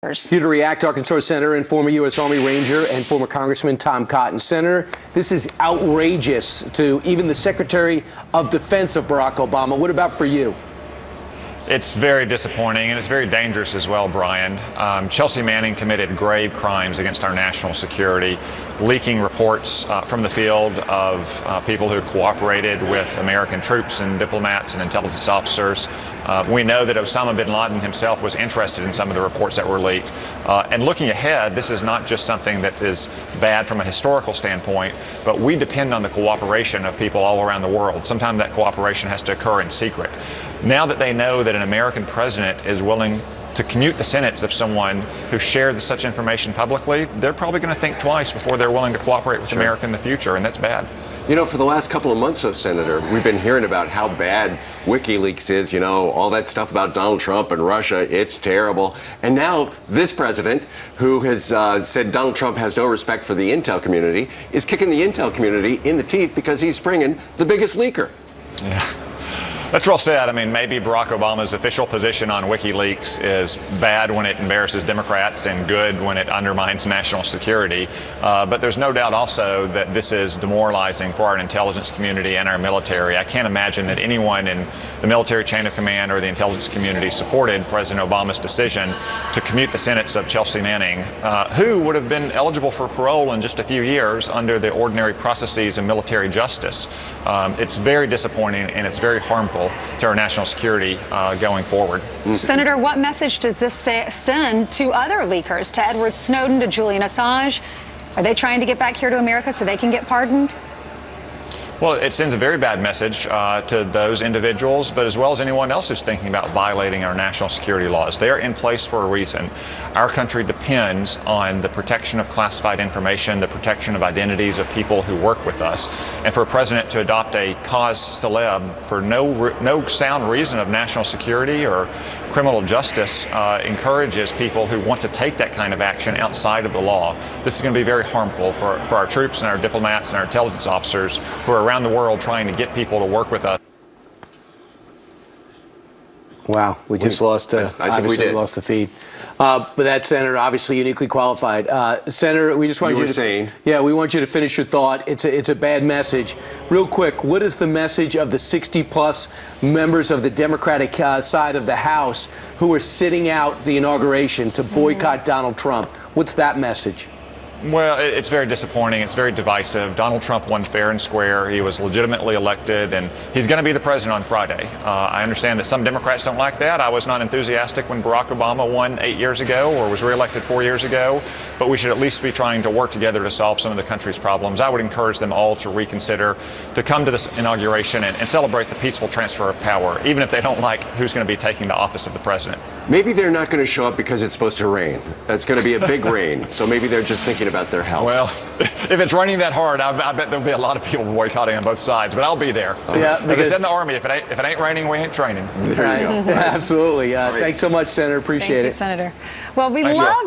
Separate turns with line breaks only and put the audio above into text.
Here to react, Arkansas Senator and former U.S. Army Ranger and former Congressman Tom Cotton. Senator, this is outrageous to even the Secretary of Defense of Barack Obama. What about for you?
It's very disappointing, and it's very dangerous as well, Brian. Chelsea Manning committed grave crimes against our national security, leaking reports from the field of people who cooperated with American troops and diplomats and intelligence officers. We know that Osama bin Laden himself was interested in some of the reports that were leaked. And looking ahead, this is not just something that is bad from a historical standpoint, but we depend on the cooperation of people all around the world. Sometimes that cooperation has to occur in secret. Now that they know that an American president is willing to commute the sentence of someone who shared such information publicly, they're probably going to think twice before they're willing to cooperate with America in the future, and that's bad.
You know, for the last couple of months, though, Senator, we've been hearing about how bad WikiLeaks is, you know, all that stuff about Donald Trump and Russia, it's terrible. And now this president, who has said Donald Trump has no respect for the intel community, is kicking the intel community in the teeth because he's bringing the biggest leaker.
Yeah. That's well said. I mean, maybe Barack Obama's official position on WikiLeaks is bad when it embarrasses Democrats and good when it undermines national security. But there's no doubt also that this is demoralizing for our intelligence community and our military. I can't imagine that anyone in the military chain of command or the intelligence community supported President Obama's decision to commute the sentence of Chelsea Manning, who would have been eligible for parole in just a few years under the ordinary processes of military justice. It's very disappointing, and it's very harmful to our national security going forward.
Senator, what message does this send to other leakers, to Edward Snowden, to Julian Assange? Are they trying to get back here to America so they can get pardoned?
Well, it sends a very bad message to those individuals, but as well as anyone else who's thinking about violating our national security laws. They are in place for a reason. Our country depends on the protection of classified information, the protection of identities of people who work with us. And for a president to adopt a cause célèbre for no sound reason of national security or criminal justice encourages people who want to take that kind of action outside of the law. This is going to be very harmful for our troops and our diplomats and our intelligence officers who are around the world trying to get people to work with us.
Wow, we just lost. Obviously, lost the feed. But that senator, obviously uniquely qualified. Senator, we just want you to
saying.
Yeah, we want you to finish your thought. It's a bad message. Real quick, what is the message of the 60-plus members of the Democratic side of the House who are sitting out the inauguration to boycott Donald Trump? What's that message?
Well, it's very disappointing. It's very divisive. Donald Trump won fair and square. He was legitimately elected, and he's going to be the president on Friday. I understand that some Democrats don't like that. I was not enthusiastic when Barack Obama won 8 years ago or was reelected 4 years ago, but we should at least be trying to work together to solve some of the country's problems. I would encourage them all to reconsider, to come to this inauguration and celebrate the peaceful transfer of power, even if they don't like who's going to be taking the office of the president.
Maybe they're not going to show up because it's supposed to rain. It's going to be a big rain, so maybe they're just thinking about their health.
Well, if it's raining that hard, I bet there'll be a lot of people boycotting on both sides, but I'll be there.
Yeah,
as I said in the Army, if it ain't raining, we ain't training.
There you go. Absolutely. Thanks so much, Senator. Appreciate it.
Thank you, Senator. Well, we
Thanks,
love